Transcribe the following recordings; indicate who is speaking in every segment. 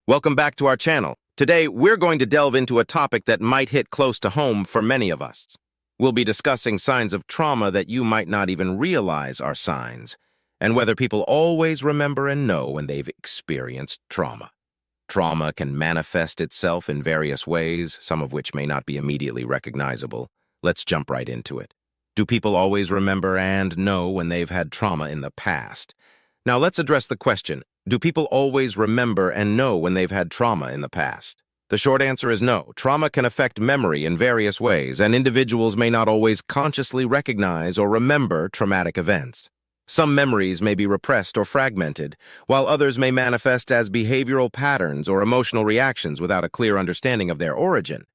Speaker 1: Welcome back to our channel. Today, we're going to delve into a topic that might hit close to home for many of us. We'll be discussing signs of trauma that you might not even realize are signs, and whether people always remember and know when they've experienced trauma. Trauma can manifest itself in various ways, some of which may not be immediately recognizable. Let's jump right into it. Do people always remember and know when they've had trauma in the past? Now, let's address the question. Do people always remember and know when they've had trauma in the past? The short answer is no. Trauma can affect memory in various ways, and individuals may not always consciously recognize or remember traumatic events. Some memories may be repressed or fragmented, while others may manifest as behavioral patterns or emotional reactions without a clear understanding of their origin.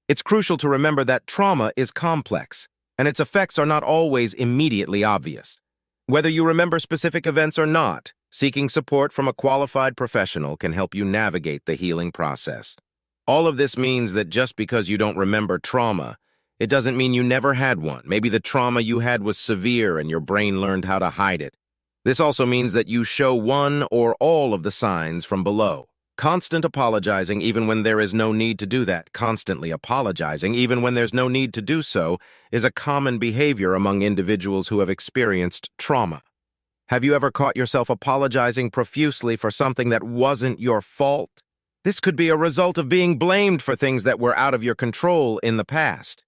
Speaker 1: It's crucial to remember that trauma is complex, and its effects are not always immediately obvious. Whether you remember specific events or not, seeking support from a qualified professional can help you navigate the healing process. All of this means that just because you don't remember trauma, it doesn't mean you never had one. Maybe the trauma you had was severe and your brain learned how to hide it. This also means that you show one or all of the signs from below. Constant apologizing even when there is no need to do that. Constantly apologizing even when there's no need to do so is a common behavior among individuals who have experienced trauma. Have you ever caught yourself apologizing profusely for something that wasn't your fault? This could be a result of being blamed for things that were out of your control in the past.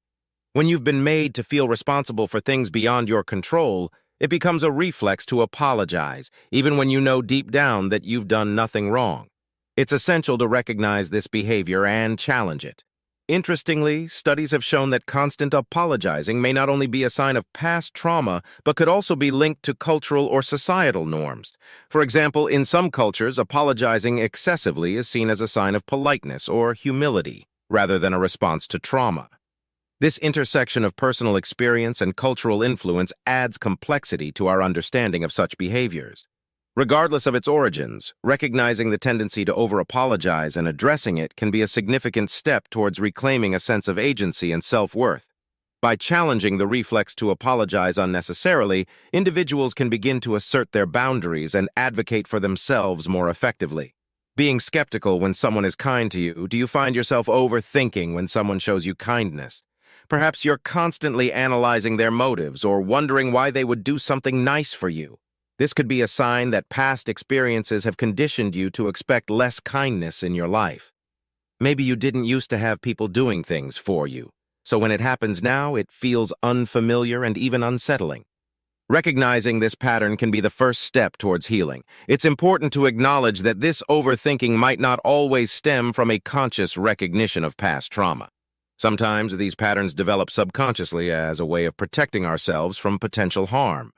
Speaker 1: When you've been made to feel responsible for things beyond your control, it becomes a reflex to apologize, even when you know deep down that you've done nothing wrong. It's essential to recognize this behavior and challenge it. Interestingly, studies have shown that constant apologizing may not only be a sign of past trauma, but could also be linked to cultural or societal norms. For example, in some cultures, apologizing excessively is seen as a sign of politeness or humility, rather than a response to trauma. This intersection of personal experience and cultural influence adds complexity to our understanding of such behaviors. Regardless of its origins, recognizing the tendency to over-apologize and addressing it can be a significant step towards reclaiming a sense of agency and self-worth. By challenging the reflex to apologize unnecessarily, individuals can begin to assert their boundaries and advocate for themselves more effectively. Being skeptical when someone is kind to you, do you find yourself overthinking when someone shows you kindness? Perhaps you're constantly analyzing their motives or wondering why they would do something nice for you. This could be a sign that past experiences have conditioned you to expect less kindness in your life. Maybe you didn't used to have people doing things for you, so when it happens now, it feels unfamiliar and even unsettling. Recognizing this pattern can be the first step towards healing. It's important to acknowledge that this overthinking might not always stem from a conscious recognition of past trauma. Sometimes these patterns develop subconsciously as a way of protecting ourselves from potential harm.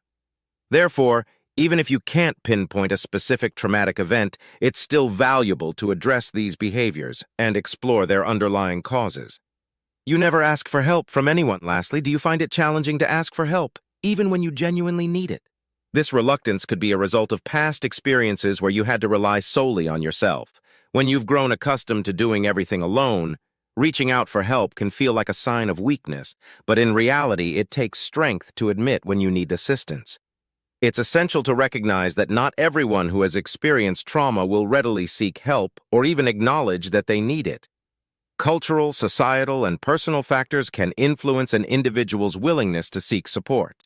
Speaker 1: Therefore, even if you can't pinpoint a specific traumatic event, it's still valuable to address these behaviors and explore their underlying causes. You never ask for help from anyone. Lastly, do you find it challenging to ask for help, even when you genuinely need it? This reluctance could be a result of past experiences where you had to rely solely on yourself. When you've grown accustomed to doing everything alone, reaching out for help can feel like a sign of weakness, but in reality, it takes strength to admit when you need assistance. It's essential to recognize that not everyone who has experienced trauma will readily seek help or even acknowledge that they need it. Cultural, societal, and personal factors can influence an individual's willingness to seek support.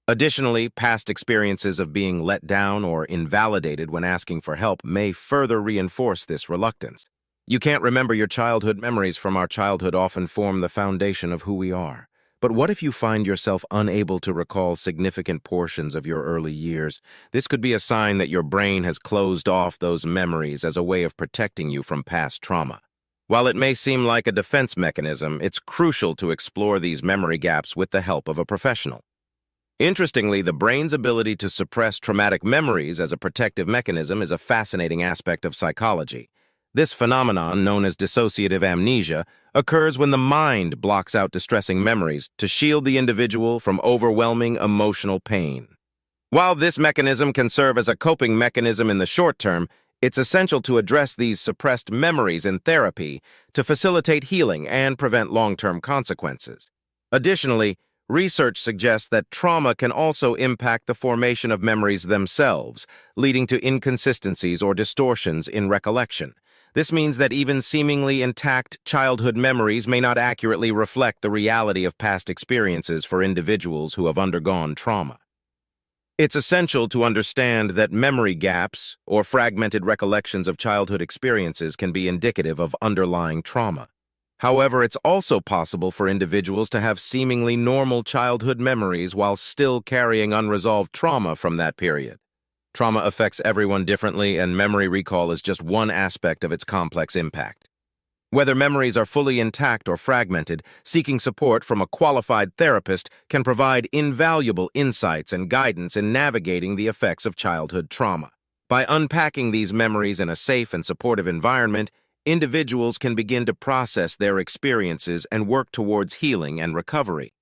Speaker 1: Additionally, past experiences of being let down or invalidated when asking for help may further reinforce this reluctance. You can't remember your childhood. Memories from our childhood often form the foundation of who we are. But what if you find yourself unable to recall significant portions of your early years? This could be a sign that your brain has closed off those memories as a way of protecting you from past trauma. While it may seem like a defense mechanism, it's crucial to explore these memory gaps with the help of a professional. Interestingly, the brain's ability to suppress traumatic memories as a protective mechanism is a fascinating aspect of psychology. This phenomenon, known as dissociative amnesia, occurs when the mind blocks out distressing memories to shield the individual from overwhelming emotional pain. While this mechanism can serve as a coping mechanism in the short term, it's essential to address these suppressed memories in therapy to facilitate healing and prevent long-term consequences. Additionally, research suggests that trauma can also impact the formation of memories themselves, leading to inconsistencies or distortions in recollection. This means that even seemingly intact childhood memories may not accurately reflect the reality of past experiences for individuals who have undergone trauma. It's essential to understand that memory gaps or fragmented recollections of childhood experiences can be indicative of underlying trauma. However, it's also possible for individuals to have seemingly normal childhood memories while still carrying unresolved trauma from that period. Trauma affects everyone differently, and memory recall is just one aspect of its complex impact. Whether memories are fully intact or fragmented, seeking support from a qualified therapist can provide invaluable insights and guidance in navigating the effects of childhood trauma. By unpacking these memories in a safe and supportive environment, individuals can begin to process their experiences and work towards healing and recovery.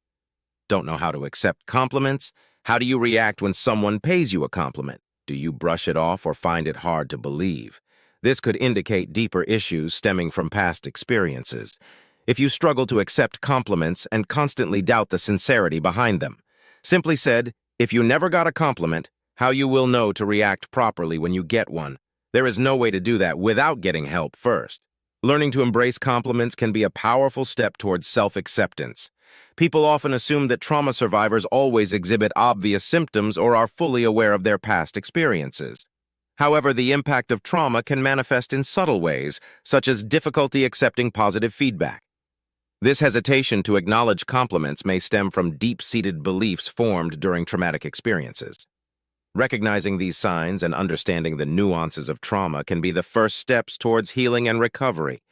Speaker 1: Don't know how to accept compliments? How do you react when someone pays you a compliment? Do you brush it off or find it hard to believe? This could indicate deeper issues stemming from past experiences. If you struggle to accept compliments and constantly doubt the sincerity behind them. Simply said, if you never got a compliment, how you will know to react properly when you get one. There is no way to do that without getting help first. Learning to embrace compliments can be a powerful step towards self-acceptance. People often assume that trauma survivors always exhibit obvious symptoms or are fully aware of their past experiences. However, the impact of trauma can manifest in subtle ways, such as difficulty accepting positive feedback. This hesitation to acknowledge compliments may stem from deep-seated beliefs formed during traumatic experiences. Recognizing these signs and understanding the nuances of trauma can be the first steps towards healing and recovery.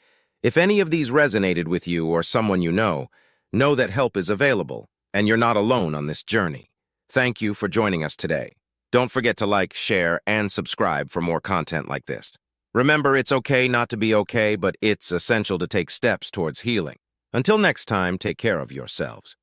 Speaker 1: If any of these resonated with you or someone you know that help is available, and you're not alone on this journey. Thank you for joining us today. Don't forget to like, share, and subscribe for more content like this. Remember, it's okay not to be okay, but it's essential to take steps towards healing. Until next time, take care of yourselves.